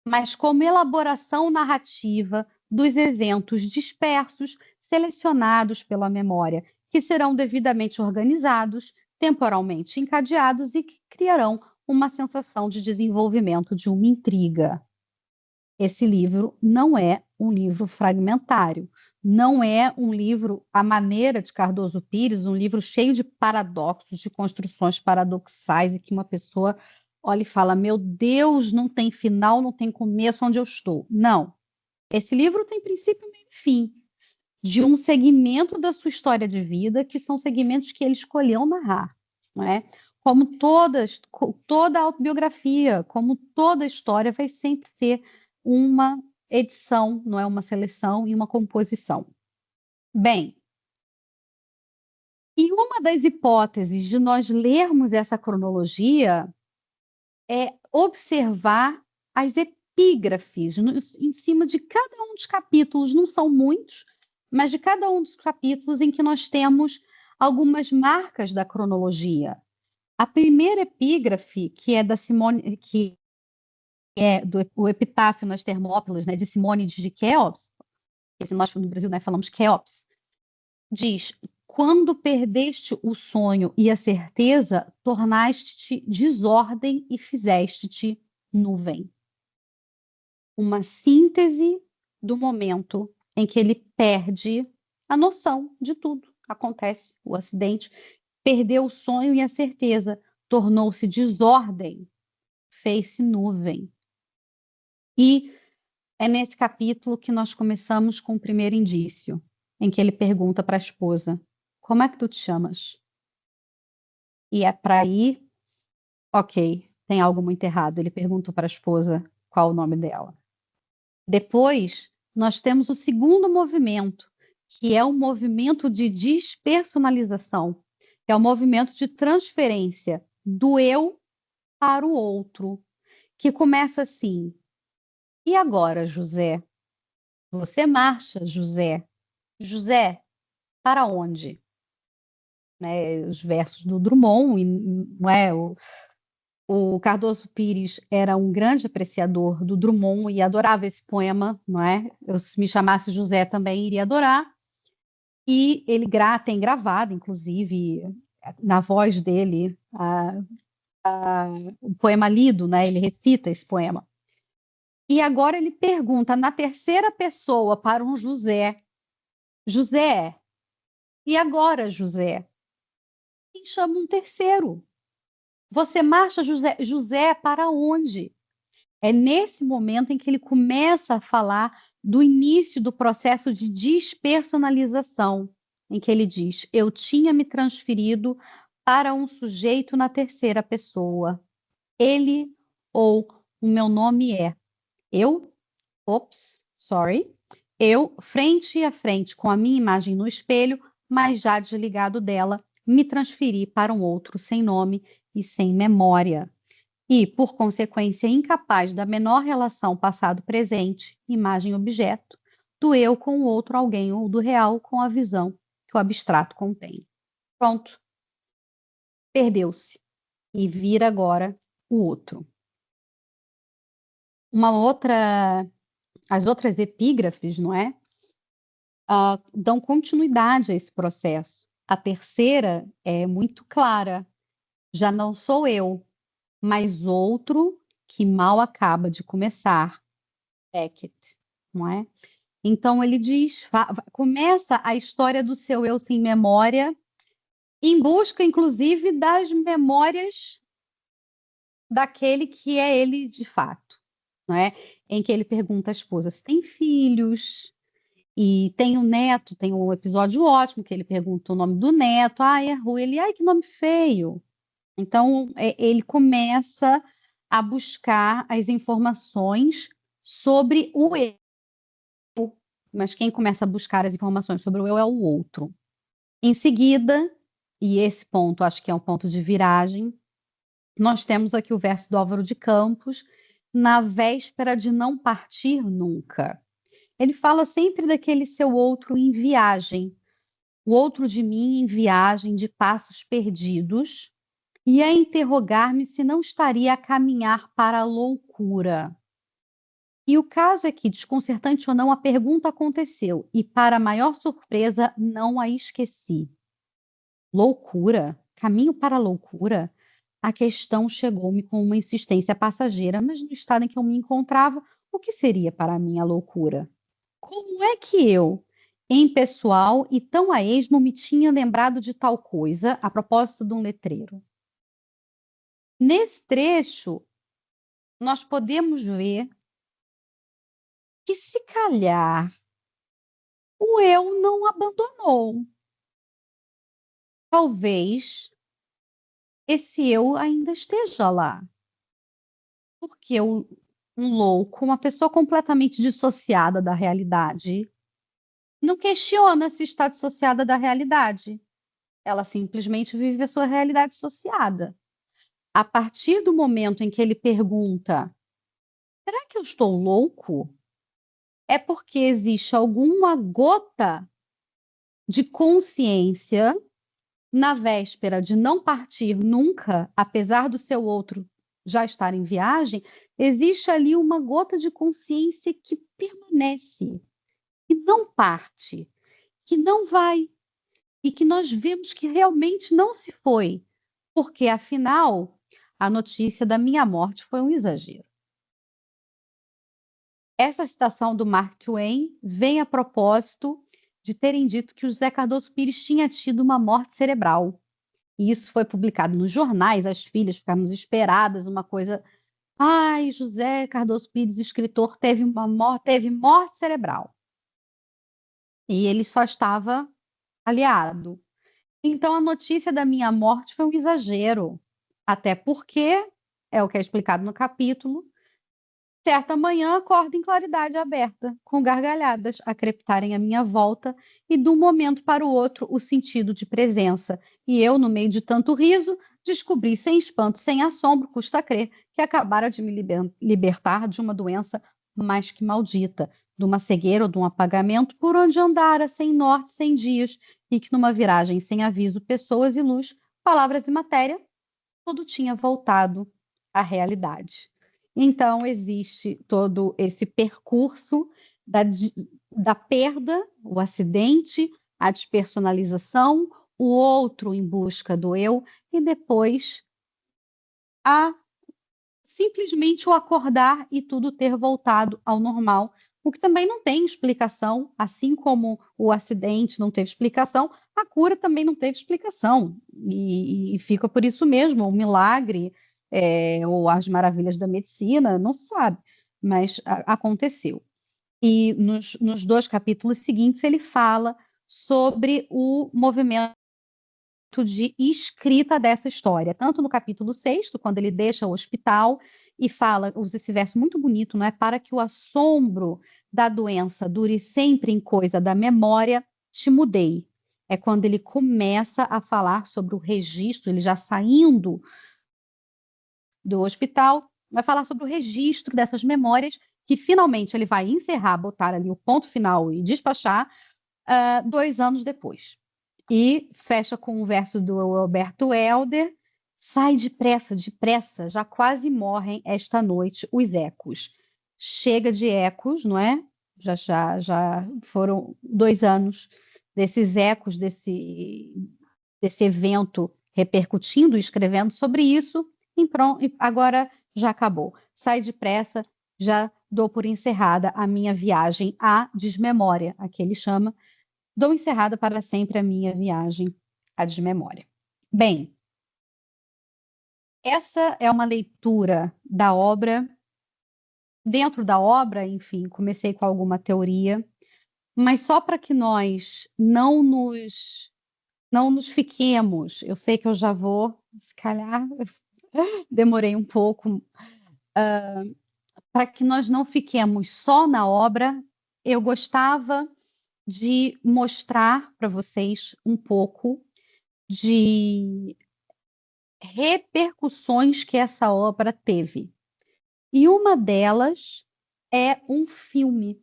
mas como elaboração narrativa dos eventos dispersos, selecionados pela memória, que serão devidamente organizados, temporalmente encadeados e que criarão uma sensação de desenvolvimento de uma intriga. Esse livro não é um livro fragmentário, não é um livro à maneira de Cardoso Pires, um livro cheio de paradoxos, de construções paradoxais, e que uma pessoa olha e fala, meu Deus, não tem final, não tem começo onde eu estou. Não. Esse livro tem princípio, meio e fim, de um segmento da sua história de vida, que são segmentos que ele escolheu narrar, não é? Como toda autobiografia, como toda história, vai sempre ser uma edição, não é uma seleção e uma composição. Bem, e uma das hipóteses de nós lermos essa cronologia é observar as epígrafes em cima de cada um dos capítulos, não são muitos, mas de cada um dos capítulos em que nós temos algumas marcas da cronologia. A primeira epígrafe, que é da Simone, que é o Epitáfio nas Termópilas, né, de Simone de Quéops, que nós no Brasil, né, falamos Quéops, diz: quando perdeste o sonho e a certeza, tornaste-te desordem e fizeste-te nuvem. Uma síntese do momento em que ele perde a noção de tudo. Acontece o acidente, perdeu o sonho e a certeza, tornou-se desordem, fez-se nuvem. E é nesse capítulo que nós começamos com o primeiro indício, em que ele pergunta para a esposa: como é que tu te chamas? E é para aí, ok, tem algo muito errado. Ele perguntou para a esposa qual o nome dela. Depois, nós temos o segundo movimento, que é o movimento de despersonalização, que é o movimento de transferência do eu para o outro, que começa assim: e agora, José? Você marcha, José. José, para onde? Né, os versos do Drummond, e, não é? O Cardoso Pires era um grande apreciador do Drummond e adorava esse poema, não é? Eu, se me chamasse José, também iria adorar. E ele tem gravado, inclusive, na voz dele, o poema lido, né? Ele recita esse poema. E agora ele pergunta na terceira pessoa para um José: José, e agora, José? E chama um terceiro. Você marcha, José, para onde? É nesse momento em que ele começa a falar do início do processo de despersonalização, em que ele diz: eu tinha me transferido para um sujeito na terceira pessoa. Ele ou o meu nome é eu, eu, frente a frente com a minha imagem no espelho, mas já desligado dela, me transferi para um outro sem nome e sem memória. E, por consequência, incapaz da menor relação passado-presente, imagem-objeto, do eu com o outro alguém ou do real com a visão que o abstrato contém. Pronto. Perdeu-se. E vira agora o outro. As outras epígrafes, não é? Dão continuidade a esse processo. A terceira é muito clara. Já não sou eu, mas outro que mal acaba de começar. Beckett, não é? Então ele diz, começa a história do seu eu sem memória, em busca, inclusive, das memórias daquele que é ele de fato, não é? Em que ele pergunta à esposa se tem filhos, e tem um neto, tem um episódio ótimo que ele pergunta o nome do neto, é Rui, ele, ai, que nome feio. Então, ele começa a buscar as informações sobre o eu, mas quem começa a buscar as informações sobre o eu é o outro. Em seguida, e esse ponto acho que é um ponto de viragem, nós temos aqui o verso do Álvaro de Campos, na véspera de não partir nunca. Ele fala sempre daquele seu outro em viagem, o outro de mim em viagem de passos perdidos, e a interrogar-me se não estaria a caminhar para a loucura. E o caso é que, desconcertante ou não, a pergunta aconteceu, e para maior surpresa, não a esqueci. Loucura? Caminho para a loucura? A questão chegou-me com uma insistência passageira, mas no estado em que eu me encontrava, o que seria para mim a loucura? Como é que eu, em pessoal e tão a esmo, me tinha lembrado de tal coisa a propósito de um letreiro? Nesse trecho, nós podemos ver que, se calhar, o eu não abandonou. Talvez esse eu ainda esteja lá. Porque um louco, uma pessoa completamente dissociada da realidade, não questiona se está dissociada da realidade. Ela simplesmente vive a sua realidade dissociada. A partir do momento em que ele pergunta: será que eu estou louco? É porque existe alguma gota de consciência na véspera de não partir nunca, apesar do seu outro já estar em viagem, existe ali uma gota de consciência que permanece, que não parte, que não vai, e que nós vemos que realmente não se foi, porque afinal a notícia da minha morte foi um exagero. Essa citação do Mark Twain vem a propósito de terem dito que o José Cardoso Pires tinha tido uma morte cerebral. E isso foi publicado nos jornais, as filhas ficaram desesperadas, uma coisa. Ai, José Cardoso Pires, escritor, teve morte cerebral. E ele só estava aliado. Então a notícia da minha morte foi um exagero. Até porque, é o que é explicado no capítulo, certa manhã acordo em claridade aberta, com gargalhadas a crepitarem à minha volta, e de um momento para o outro o sentido de presença. E eu, no meio de tanto riso, descobri sem espanto, sem assombro, custa crer, que acabara de me libertar de uma doença mais que maldita, de uma cegueira ou de um apagamento por onde andara, sem norte, sem dias, e que numa viragem sem aviso, pessoas e luz, palavras e matéria, tudo tinha voltado à realidade. Então, existe todo esse percurso da perda, o acidente, a despersonalização, o outro em busca do eu, e depois simplesmente o acordar e tudo ter voltado ao normal, o que também não tem explicação, assim como o acidente não teve explicação, a cura também não teve explicação, e fica por isso mesmo, o milagre, ou as maravilhas da medicina, não se sabe, mas aconteceu. E nos 2 capítulos seguintes ele fala sobre o movimento de escrita dessa história, tanto no capítulo 6º, quando ele deixa o hospital e fala, usa esse verso muito bonito, não é? Para que o assombro da doença dure sempre em coisa da memória, te mudei. É quando ele começa a falar sobre o registro, ele já saindo do hospital, vai falar sobre o registro dessas memórias, que finalmente ele vai encerrar, botar ali o ponto final e despachar 2 anos depois. E fecha com o verso do Alberto Helder: sai depressa, depressa, já quase morrem esta noite os ecos. Chega de ecos, não é? Já foram 2 anos desses ecos, desse evento repercutindo e escrevendo sobre isso, e pronto, agora já acabou. Sai depressa, já dou por encerrada a minha viagem à desmemória, a que ele chama. Dou encerrada para sempre a minha viagem à desmemória. Bem, essa é uma leitura da obra. Dentro da obra, enfim, comecei com alguma teoria, mas só para que nós não nos fiquemos. Eu sei que eu já vou, se calhar, demorei um pouco, para que nós não fiquemos só na obra, eu gostava de mostrar para vocês um pouco de repercussões que essa obra teve. E uma delas é um filme,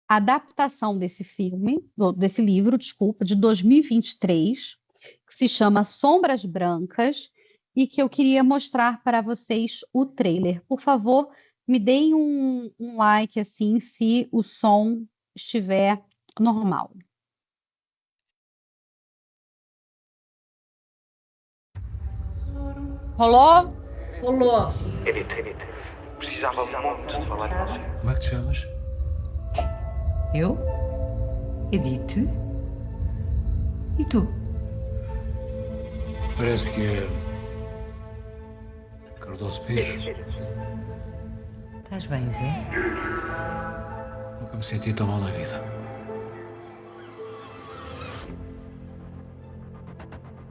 a adaptação desse filme, desse livro, desculpa, de 2023, que se chama Sombras Brancas, e que eu queria mostrar para vocês o trailer. Por favor, me deem um like assim, se o som estiver normal. Rolou? Rolou. Edith, precisava muito de falar com você. Como é que te chamas? Eu? Edith? E tu? Parece que é Cardoso Pires. Estás bem, Zé? Nunca me senti tão mal na vida.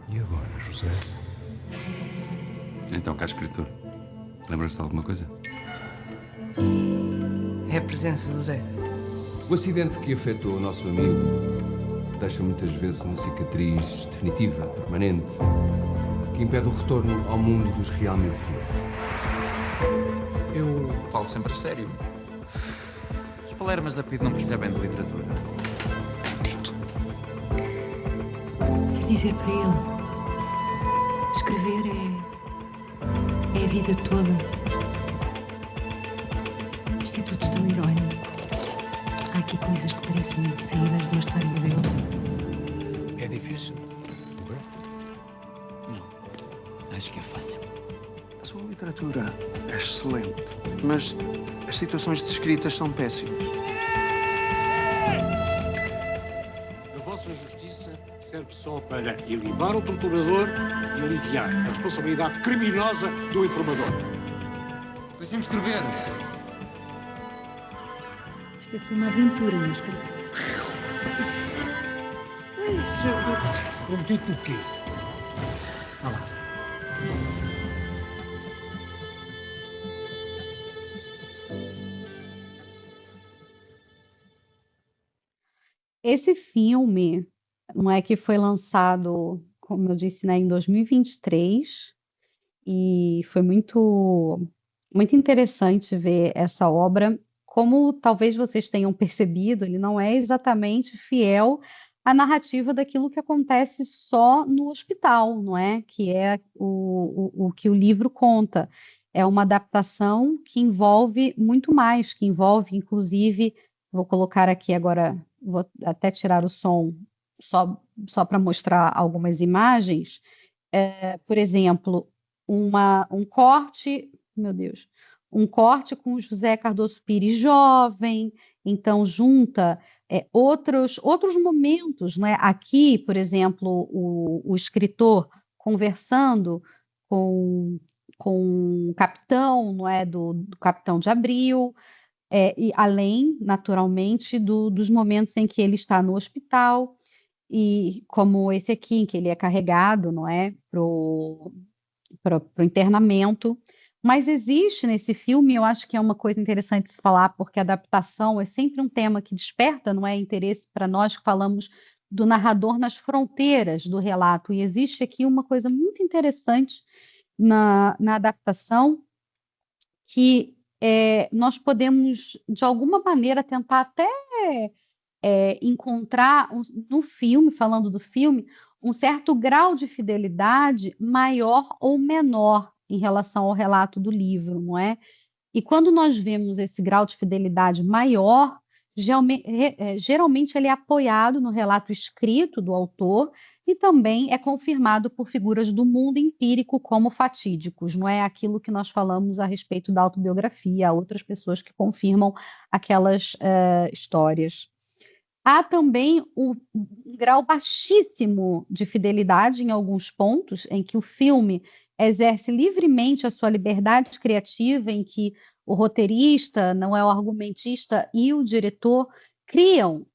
E agora, José? Então, cá escritor, lembra-se de alguma coisa? É a presença do Zé. O acidente que afetou o nosso amigo deixa muitas vezes uma cicatriz definitiva, permanente, que impede o retorno ao mundo dos realmente vivos. Eu falo sempre a sério. Os palermas da PID não percebem de literatura. Dito. Quer dizer para ele, escrever é a vida toda. Isto é tudo tão irónico. Há aqui coisas que parecem saídas de uma história dele. É difícil. Não, acho que é fácil. A sua literatura é excelente, mas as situações descritas são péssimas. A vossa justiça serve só para ilibrar o torturador e aliviar a responsabilidade criminosa do informador. Deixem-me escrever. Isto é uma aventura, meu escritor. Prometido o quê? Vá lá. Esse filme, não é que foi lançado, como eu disse, né, em 2023, e foi muito interessante ver essa obra. Como talvez vocês tenham percebido, ele não é exatamente fiel à narrativa daquilo que acontece só no hospital, não é? Que é o que o livro conta. É uma adaptação que envolve muito mais, que envolve, inclusive, vou colocar aqui agora, vou até tirar o som só para mostrar algumas imagens. Por exemplo, um corte, meu Deus, um corte com o José Cardoso Pires jovem, então junta outros momentos, né? Aqui, por exemplo, o escritor conversando com o capitão, não é, do Capitão de Abril, e além, naturalmente, dos momentos em que ele está no hospital, e como esse aqui, em que ele é carregado, não é, pro internamento. Mas existe nesse filme, eu acho que é uma coisa interessante de se falar, porque a adaptação é sempre um tema que desperta, não é, interesse para nós que falamos do narrador nas fronteiras do relato. E existe aqui uma coisa muito interessante na adaptação, que nós podemos, de alguma maneira, tentar até encontrar no filme, falando do filme, um certo grau de fidelidade maior ou menor em relação ao relato do livro, não é? E quando nós vemos esse grau de fidelidade maior, geralmente ele é apoiado no relato escrito do autor e também é confirmado por figuras do mundo empírico como fatídicos, não é aquilo que nós falamos a respeito da autobiografia, outras pessoas que confirmam aquelas histórias. Há também um grau baixíssimo de fidelidade em alguns pontos, em que o filme exerce livremente a sua liberdade criativa, em que o roteirista, não é o argumentista, e o diretor criam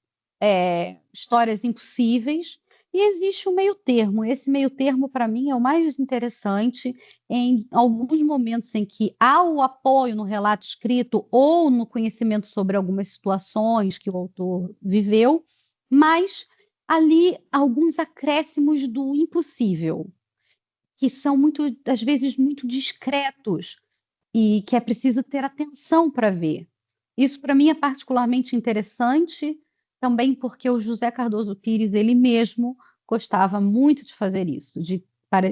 histórias impossíveis, e existe um meio termo. Esse meio termo, para mim, é o mais interessante em alguns momentos em que há o apoio no relato escrito ou no conhecimento sobre algumas situações que o autor viveu, mas ali alguns acréscimos do impossível, que são às vezes muito discretos e que é preciso ter atenção para ver. Isso, para mim, é particularmente interessante, também porque o José Cardoso Pires, ele mesmo, gostava muito de fazer isso, de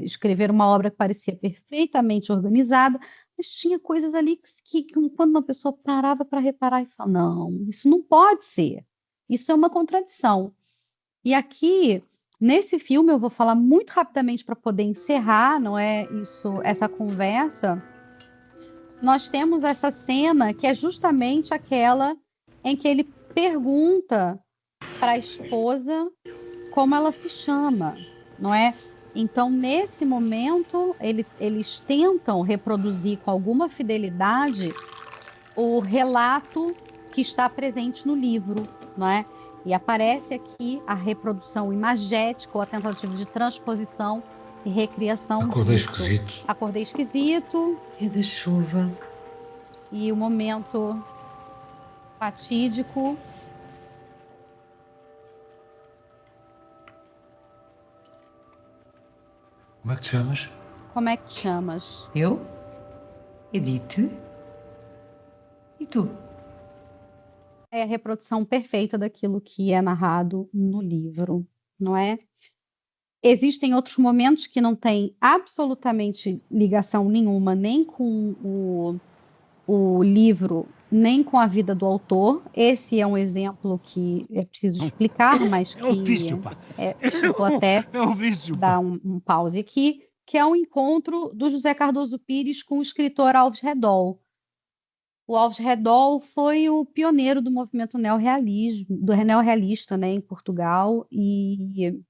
escrever uma obra que parecia perfeitamente organizada, mas tinha coisas ali que quando uma pessoa parava para reparar e falava, não, isso não pode ser, isso é uma contradição. E aqui, nesse filme, eu vou falar muito rapidamente para poder encerrar, não é essa conversa. Nós temos essa cena que é justamente aquela em que ele pergunta para a esposa como ela se chama, não é? Então, nesse momento, eles tentam reproduzir com alguma fidelidade o relato que está presente no livro, não é? E aparece aqui a reprodução imagética ou a tentativa de transposição e recriação. Acordei esquisito. Acordei esquisito. É da chuva. E o momento fatídico. Como é que te chamas? Como é que te chamas? Eu? Edith? E tu? É a reprodução perfeita daquilo que é narrado no livro, não é? Existem outros momentos que não têm absolutamente ligação nenhuma, nem com o livro, nem com a vida do autor. Esse é um exemplo que é preciso explicar, mas que eu vou até dar um pause aqui, que é um encontro do José Cardoso Pires com o escritor Alves Redol. O Alves Redol foi o pioneiro do movimento neorrealista, né, em Portugal, e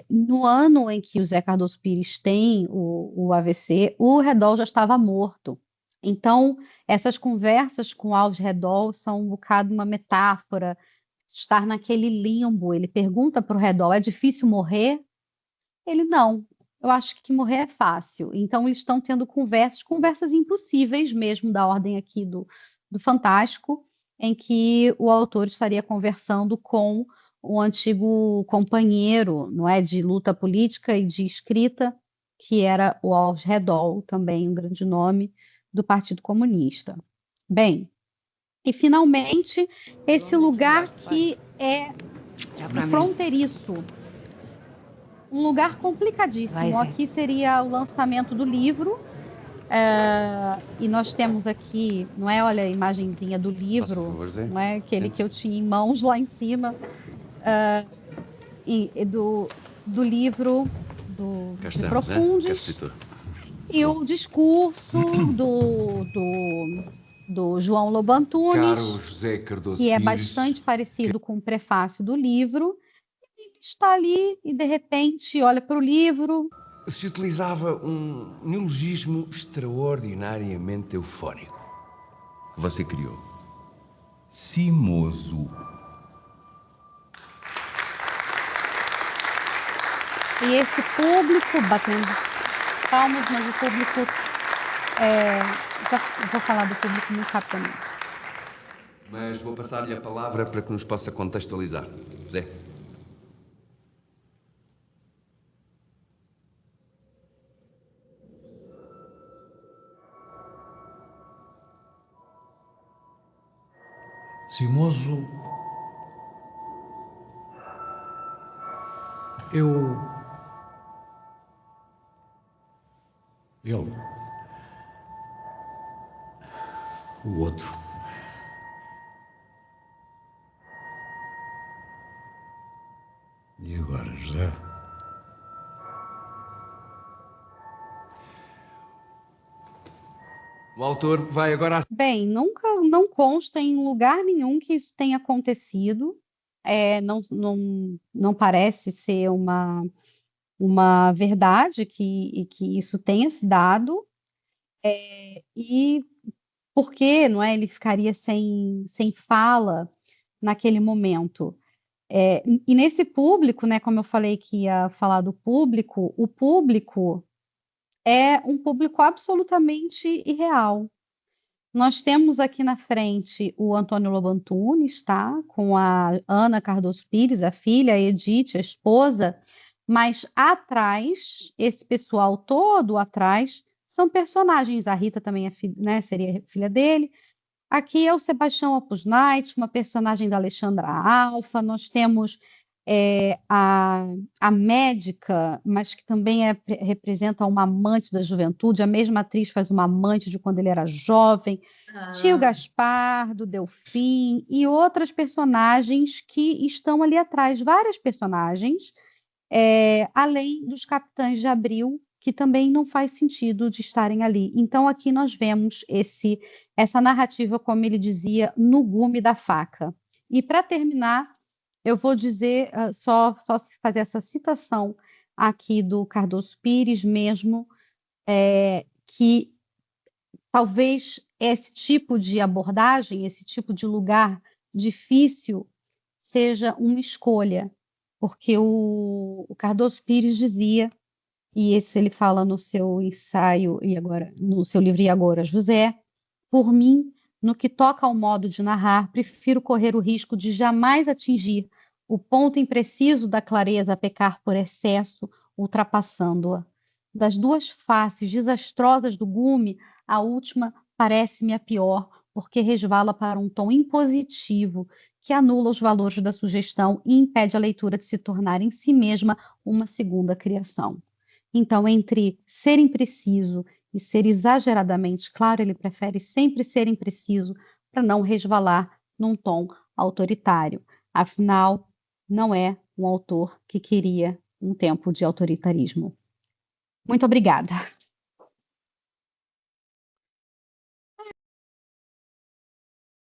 no ano em que o José Cardoso Pires tem o AVC, o Redol já estava morto. Então, essas conversas com Alves Redol são um bocado uma metáfora, estar naquele limbo. Ele pergunta para o Redol, é difícil morrer? Ele, não, eu acho que morrer é fácil. Então, eles estão tendo conversas impossíveis mesmo, da ordem aqui do Fantástico, em que o autor estaria conversando com o antigo companheiro, não é, de luta política e de escrita, que era o Alves Redol, também um grande nome do Partido Comunista. Bem, e finalmente esse lugar que é fronteiriço, um lugar complicadíssimo. Aqui seria o lançamento do livro, e nós temos aqui, não é, olha a imagenzinha do livro, não é, aquele que eu tinha em mãos lá em cima, do livro de Profundis. E o discurso do João Lobo Antunes, Caro José Cardoso que é Pires, bastante parecido com o prefácio do livro. Ele está ali e, de repente, olha para o livro. se utilizava um neologismo extraordinariamente eufónico. Você criou. Cimoso. E esse público batendo palmas, mas o público... já vou falar do público muito rapidamente. Mas vou passar-lhe a palavra para que nos possa contextualizar. José. Cimoso. Ele. O outro. E agora, José? O autor vai agora... Bem, não consta em lugar nenhum que isso tenha acontecido. Não parece ser uma verdade que isso tenha se dado. E por que, não é, ele ficaria sem fala naquele momento? E nesse público, né, como eu falei que ia falar do público, o público é um público absolutamente irreal. Nós temos aqui na frente o Antônio Lobo Antunes, tá? Com a Ana Cardoso Pires, a filha, a Edith, a esposa, mas atrás, esse pessoal todo atrás, são personagens. A Rita também né, seria filha dele. Aqui é o Sebastião Opus Night, uma personagem da Alexandra Alfa. Nós temos a médica, mas que também representa uma amante da juventude. A mesma atriz faz uma amante de quando ele era jovem. Tio Gaspardo, Delfim e outras personagens que estão ali atrás. Várias personagens, além dos Capitães de Abril, que também não faz sentido de estarem ali. Então, aqui nós vemos essa narrativa, como ele dizia, no gume da faca. E, para terminar, eu vou dizer, só fazer essa citação aqui do Cardoso Pires mesmo, que talvez esse tipo de abordagem, esse tipo de lugar difícil, seja uma escolha, porque o Cardoso Pires dizia, e esse ele fala no seu ensaio, e agora no seu livro E Agora, José, por mim, no que toca ao modo de narrar, prefiro correr o risco de jamais atingir o ponto impreciso da clareza a pecar por excesso, ultrapassando-a. Das duas faces desastrosas do gume, a última parece-me a pior, porque resvala para um tom impositivo que anula os valores da sugestão e impede a leitura de se tornar em si mesma uma segunda criação. Então, entre ser impreciso e ser exageradamente claro, ele prefere sempre ser impreciso para não resvalar num tom autoritário. Afinal, não é um autor que queria um tempo de autoritarismo. Muito obrigada.